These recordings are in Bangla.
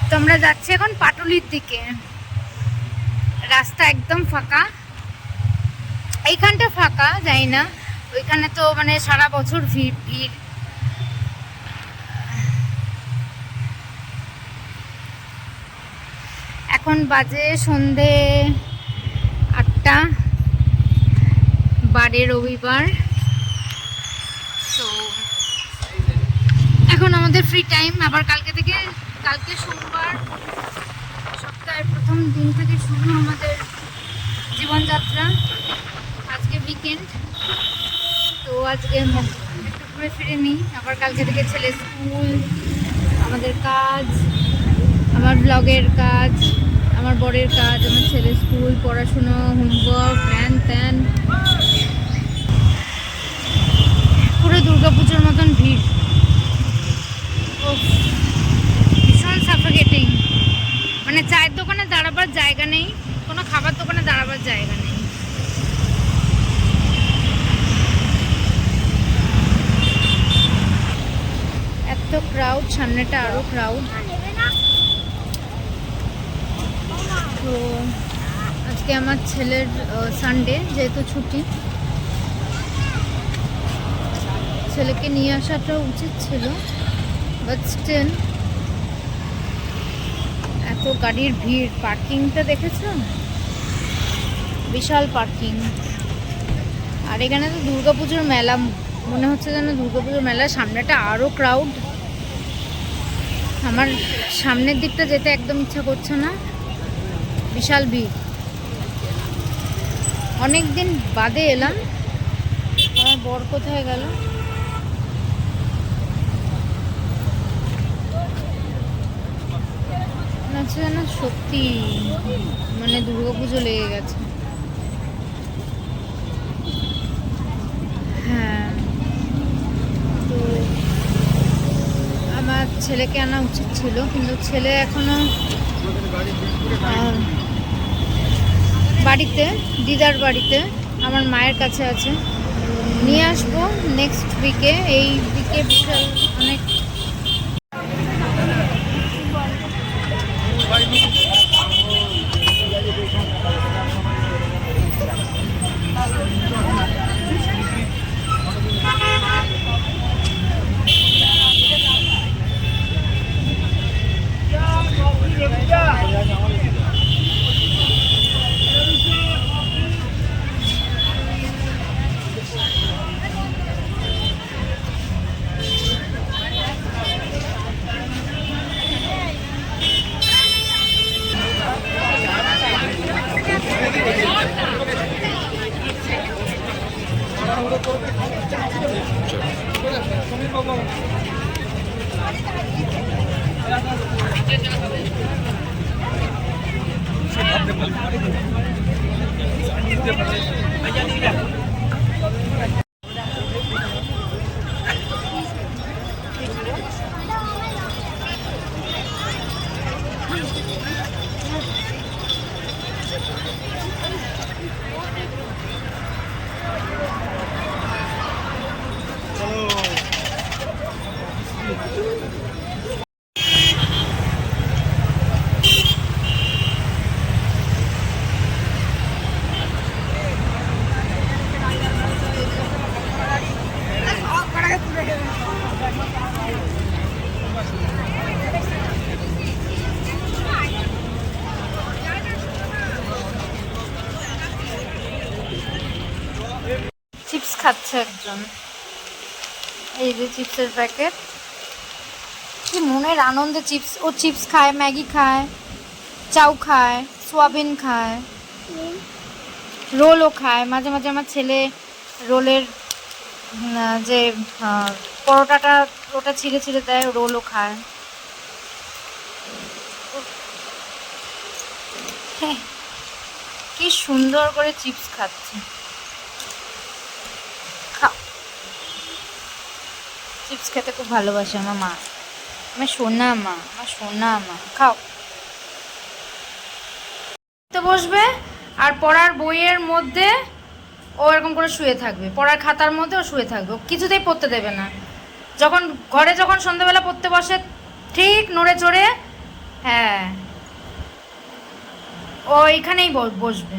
তো আমরা যাচ্ছি এখন পাটুলির দিকে। রাস্তা একদম ফাঁকা, এইখানটা ফাঁকা, যাই না ওইখানে তো মানে সারা বছর ভিড় ভিড়। এখন বাজে সন্ধে 8টা, 12 রবিবার। তো এখন আমাদের ফ্রি টাইম। আবার কালকে সোমবার, সপ্তাহের প্রথম দিন থেকে শুরু আমাদের জীবনযাত্রা। আজকে উইকেন্ড, তো আজকে একটু ঘুরে ফিরে নিই। আবার কালকে থেকে ছেলে স্কুল, আমাদের কাজ, আমার ব্লগের কাজ, আমার বরের কাজ, আমার ছেলের স্কুল, পড়াশুনো, হোমওয়ার্ক, হ্যান ত্যান। পুরো দুর্গাপুজোর মতন ভিড়, ভীষণ সাফোকেটিং। মানে চায়ের দোকানে দাঁড়াবার জায়গা নেই, কোনো খাবার দোকানে দাঁড়াবার জায়গা নেই। এত ক্রাউড, সামনেটা আরো ক্রাউড। তো আজকে আমার ছেলের সানডে, যেহেতু ছুটি, ছেলেকে নিয়ে আসাটা উচিত ছিল, বাট স্টিল এত গাড়ির ভিড়। পার্কিংটা দেখেছো? বিশাল পার্কিং। আর এখানে তো দুর্গাপুজোর মেলা, মনে হচ্ছে যেন দুর্গাপুজোর মেলা। সামনেটা আরো ক্রাউড। আমার সামনের দিকটা যেতে একদম ইচ্ছা করছে না, বিশাল ভিড়। অনেক দিন বাদে এলাম। আমার বর কোথায় গেল? আচ্ছা, যেন সত্যি মানে দুর্গাপুজো লেগে গেছে। হ্যাঁ, তো আমার ছেলেকে আনা উচিত ছিল, কিন্তু ছেলে এখনো বাড়িতে, দিদার বাড়িতে, আমার মায়ের কাছে আছে। নিয়ে আসবো নেক্সট উইকে। এই উইকে বিশাল অনেক। চিপস খাচ্ছে একজন, এই যে চিপসের প্যাকেট। কি মনের আনন্দে চিপস, ও চিপস খায়, ম্যাগি খায়, চাউ খায়, সোয়াবিন খায়, রোলও খায়। মাঝে মাঝে আমার ছেলে রোলের যে পরোটাটা, ওটা ছিঁড়ে ছিঁড়ে দেয়, রোলও খায়। কি সুন্দর করে চিপস খাচ্ছে। খাও, চিপস খেতে খুব ভালোবাসে আমার মা, আমার সোনা মা, আমার সোনা মা। খাও। তো বসবে আর পড়ার বইয়ের মধ্যে ও এরকম করে শুয়ে থাকবে, পড়ার খাতার মধ্যে ও শুয়ে থাকবে, ও কিছুতেই পড়তে দেবে না। যখন সন্ধ্যাবেলা পড়তে বসে, ঠিক নড়ে চড়ে হ্যাঁ, ও এখানেই বসবে,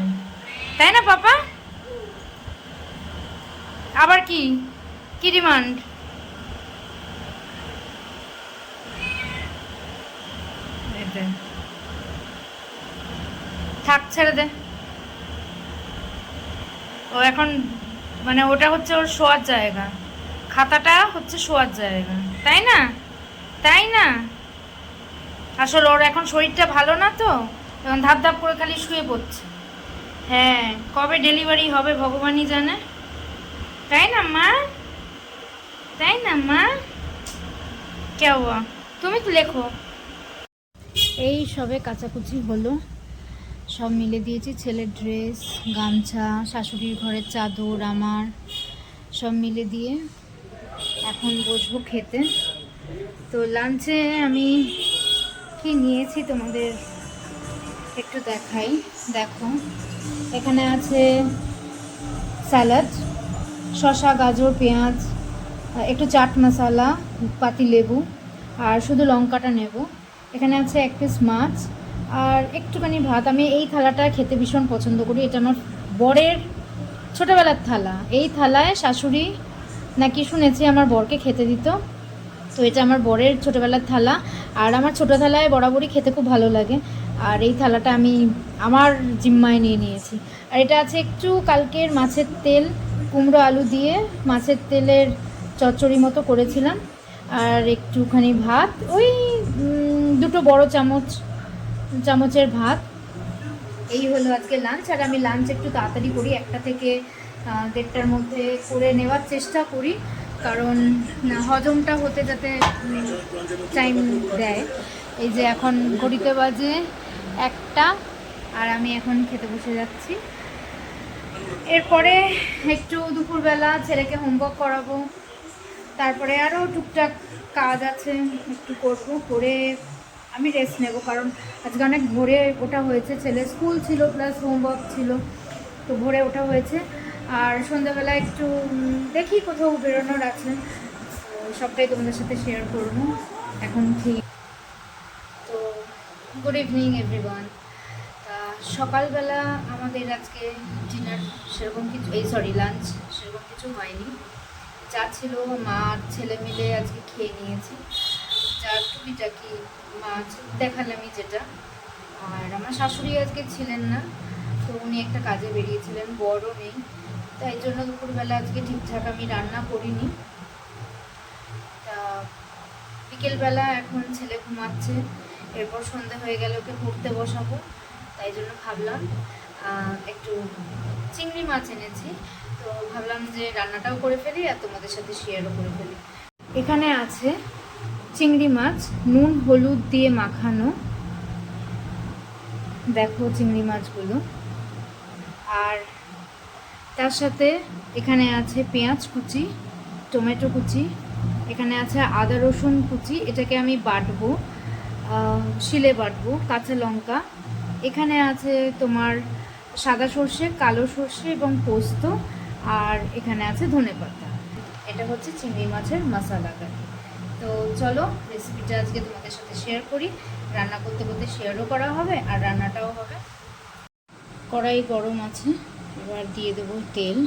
তাই না পাপা? আবার কি কি ডিমান্ড? থাক, ছেড়ে দে। ও এখন মানে ওটা হচ্ছে ওর শোয়ার জায়গা, খাতাটা হচ্ছে শোয়ার জায়গা, তাই না? তাই না? আসলে ওর এখন শরীরটা ভালো না তো, এখন ধাপ ধাপ করে খালি শুয়ে পড়ছে। হ্যাঁ, কবে ডেলিভারি হবে ভগবানই জানে, তাই না মা? তাই না মা? কে বাবা, তুমি তো লেখো। এই সবে কাচাকুচি হলো, সব মিলে দিয়েছি, ছেলের ড্রেস, গামছা, শাশুড়ির ঘরের চাদর, আমার সব মিলে দিয়ে এখন বসবো খেতে। তো লাঞ্চে আমি কি নিয়েছি তোমাদের একটু দেখাই। দেখো, এখানে আছে স্যালাড, শসা, গাজর, পেঁয়াজ, একটু চাট মশলা, পাতি লেবু, আর শুধু লঙ্কাটা নেব। এখানে আছে 1 পিস মাছ আর একটুখানি ভাত। আমি এই থালাটা খেতে ভীষণ পছন্দ করি, এটা আমার বরের ছোটোবেলার থালা। এই থালায় শাশুড়ি নাকি শুনেছি আমার বরকে খেতে দিত, তো এটা আমার বরের ছোটোবেলার থালা। আর আমার ছোটো থালায় বরাবরই খেতে খুব ভালো লাগে, আর এই থালাটা আমি আমার জিম্মায় নিয়ে নিয়েছি। আর এটা আছে একটু কালকের মাছের তেল, কুমড়ো আলু দিয়ে মাছের তেলের চচ্চড়ি মতো করেছিলাম, আর একটুখানি ভাত, ওই 2 বড় চামচের ভাত। এই হলো আজকে লাঞ্চ। আর আমি লাঞ্চ একটু তাড়াতাড়ি করি, 1টা থেকে 1:30টার মধ্যে করে নেওয়ার চেষ্টা করি, কারণ হজমটা হতে যাতে টাইম দেয়। এই যে এখন ঘড়িতে বাজে 1টা, আর আমি এখন খেতে বসে যাচ্ছি। এরপরে একটু দুপুরবেলা ছেলেকে হোমওয়ার্ক করাবো, তারপরে আরও টুকটাক কাজ আছে, একটু করবো, করে আমি রেস্ট নেব, কারণ আজকে অনেক ভোরে ওঠা হয়েছে, ছেলে স্কুল ছিল প্লাস হোমওয়ার্ক ছিল, তো ভোরে ওঠা হয়েছে। আর সন্ধ্যাবেলা একটু দেখি কোথাও বেরোনোর আছে, সবটাই তোমাদের সাথে শেয়ার করবো। এখন ঠিক, তো গুড ইভিনিং এভরিওয়ান। সকালবেলা আমাদের আজকে ডিনার সেরকম কিছু, লাঞ্চ সেরকম কিছু হয়নি, যা ছিল মা আর ছেলে মিলে আজকে খেয়ে নিয়েছি। যা টুকিটাকি মাছ দেখালামই যেটা। আর আমার শাশুড়ি আজকে ছিলেন না, তো উনি একটা কাজে বেরিয়েছিলেন, বড়ও নেই, তাই জন্য দুপুরবেলা আজকে ঠিকঠাক আমি রান্না করিনি। তা বিকেলবেলা এখন ছেলে ঘুমাচ্ছে, এরপর সন্ধে হয়ে গেলে ওকে পড়তে বসাবো, তাই জন্য ভাবলাম একটু চিংড়ি মাছ এনেছি, তো ভাবলাম যে রান্নাটাও করে ফেলি আর তোমাদের সাথে শেয়ারও করে ফেলি। এখানে আছে চিংড়ি মাছ, নুন হলুদ দিয়ে মাখানো, দেখো চিংড়ি মাছগুলো। আর তার সাথে এখানে আছে পেঁয়াজ কুচি, টমেটো কুচি, এখানে আছে আদা রসুন কুচি, এটাকে আমি বাটবো, শিলে বাটবো, কাঁচা লঙ্কা, এখানে আছে তোমার সাদা সর্ষে, কালো সর্ষে এবং পোস্ত, আর এখানে আছে ধনেপাতা। এটা হচ্ছে চিংড়ি মাছের মশলা কারি। তো চলো রেসিপিটা আজকে তোমাদের সাথে শেয়ার করি, রান্না করতে করতে শেয়ারও করা হবে আর রান্নাটাও হবে। কড়াই গরম আছে, এবার দিয়ে দেবো তেল।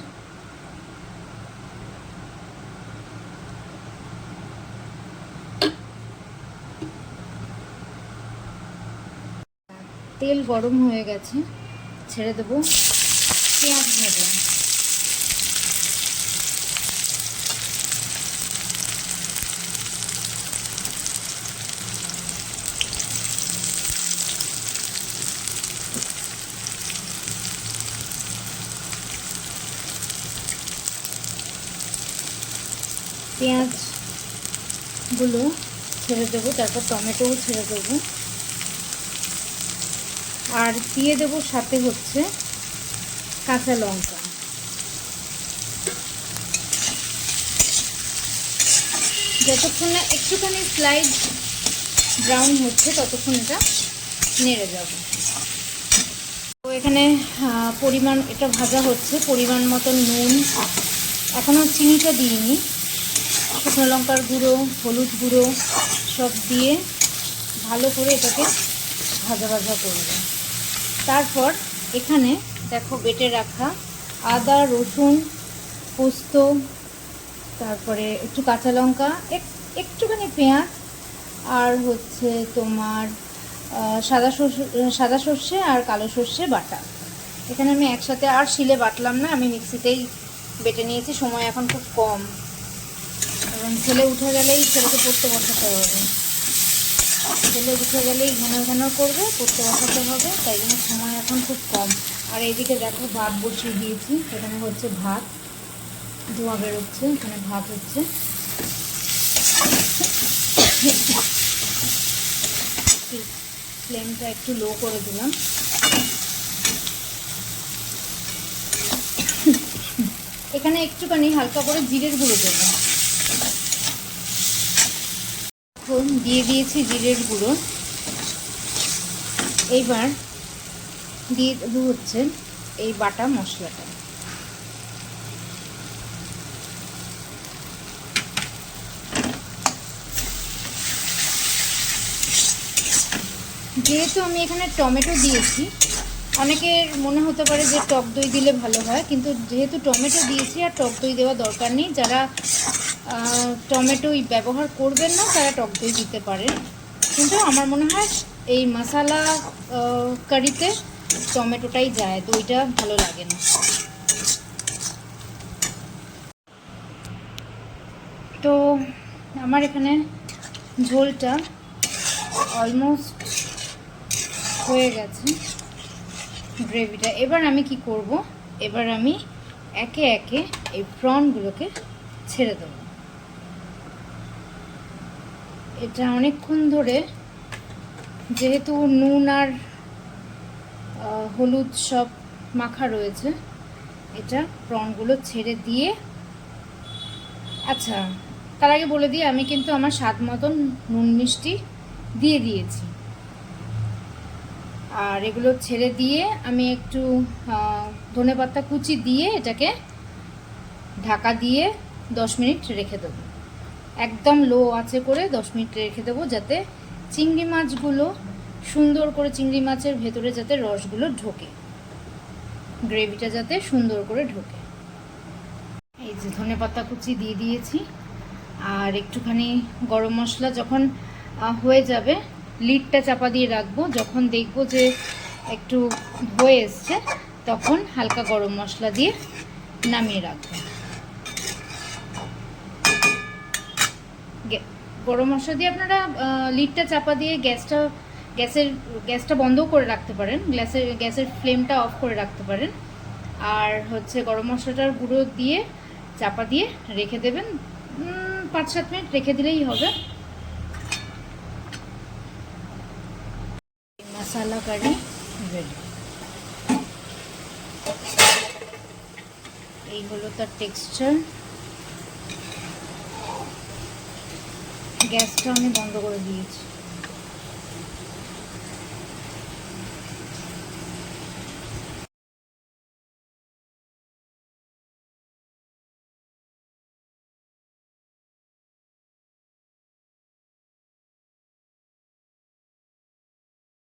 তেল গরম হয়ে গেছে, ছেড়ে দেবো পেঁয়াজ ভেজে। পেঁয়াজগুলো ছেড়ে দেবো, তারপর টমেটোও ছেড়ে দেবো, আর দিয়ে দেবো সাথে হচ্ছে কাঁচা লঙ্কা। যতক্ষণ না একটুখানি স্লাইড ব্রাউন হচ্ছে ততক্ষণ এটা নেড়ে যাবে। তো এখানে পরিমাণ, এটা ভাজা হচ্ছে, পরিমাণ মতন নুন, এখনও চিনিটা দিইনি, শুকনো লঙ্কার গুঁড়ো, হলুদ গুঁড়ো সব দিয়ে ভালো করে এটাকে ভাজা ভাজা করব। তারপর এখানে দেখো বেটে রাখা আদা, রসুন, পোস্ত, তারপরে একটু কাঁচা লঙ্কা, একটুখানি পেঁয়াজ, আর হচ্ছে তোমার সাদা সর্ষে আর কালো সর্ষে বাটা। এখানে আমি একসাথে আর শিলে বাটলাম না, আমি মিক্সিতেই বেটে নিয়েছি। সময় এখন খুব কম, এবং ছেলে উঠে গেলেই ছেলেকে পড়তে বসাতে হবে। ছেলে উঠে গেলেই ঘন ঘন করবে, পড়তে বসাতে হবে, তাই জন্য সময় এখন খুব কম। আর এইদিকে দেখো ভাত বসিয়ে দিয়েছি, এখানে হচ্ছে ভাত, ধোঁয়া বেরোচ্ছে, এখানে ভাত হচ্ছে। ফ্লেমটা একটু লো করে দিলাম। এখানে একটুখানি হালকা করে জিরের গুঁড়ো দেবো। এখন দিয়ে দিয়েছি জিরের গুঁড়ো। এইবার দিয়ে দেবো হচ্ছে এই বাটা মশলাটা। যেহেতু আমি এখানে টমেটো দিয়েছি, অনেকের মনে হতে পারে যে টক দই দিলে ভালো হয়, কিন্তু যেহেতু টমেটো দিয়েছি আর টক দই দেওয়া দরকার নেই। যারা টমেটোই ব্যবহার করবেন না তারা টক দই দিতে পারেন, কিন্তু আমার মনে হয় এই মশালা কারিতে টমেটোটাই যায়, দইটা ভালো লাগে না। তো আমার এখানে ঝোলটা অলমোস্ট হয়ে গেছে, গ্রেভিটা। এবার আমি কি করব, এবার আমি একে একে এই প্রনগুলোকে ছেড়ে দেবো। এটা অনেকক্ষণ ধরে, যেহেতু নুন আর হলুদ সব মাখা রয়েছে, এটা প্রনগুলো ছেড়ে দিয়ে, আচ্ছা তার আগে বলে দিই আমি কিন্তু আমার স্বাদ মতন নুন মিষ্টি দিয়ে দিয়েছি। আর এগুলো ছেড়ে দিয়ে আমি একটু ধনেপাতা কুচি দিয়ে এটাকে ঢাকা দিয়ে 10 মিনিট রেখে দেবো। একদম লো আঁচে করে 10 মিনিট রেখে দেবো, যাতে চিংড়ি মাছগুলো সুন্দর করে, চিংড়ি মাছের ভেতরে যাতে রসগুলো ঢোকে, গ্রেভিটা যাতে সুন্দর করে ঢোকে। এই যে ধনেপাতা কুচি দিয়ে দিয়েছি, আর একটুখানি গরম মশলা। যখন হয়ে যাবে লিডটা চাপা দিয়ে রাখবো, যখন দেখবো যে একটু হয়ে এসছে তখন হালকা গরম মশলা দিয়ে নামিয়ে রাখবো। গরম মশলা দিয়ে আপনারা লিডটা চাপা দিয়ে গ্যাসটা বন্ধও করে রাখতে পারেন, গ্যাসের ফ্লেমটা অফ করে রাখতে পারেন। আর হচ্ছে গরম মশলাটার গুঁড়ো দিয়ে চাপা দিয়ে রেখে দেবেন, 5-7 মিনিট রেখে দিলেই হবে। মশলা কারি রেডি। এই হলো তার টেক্সচার। গ্যাসটা আমি বন্ধ করে দিয়েছি।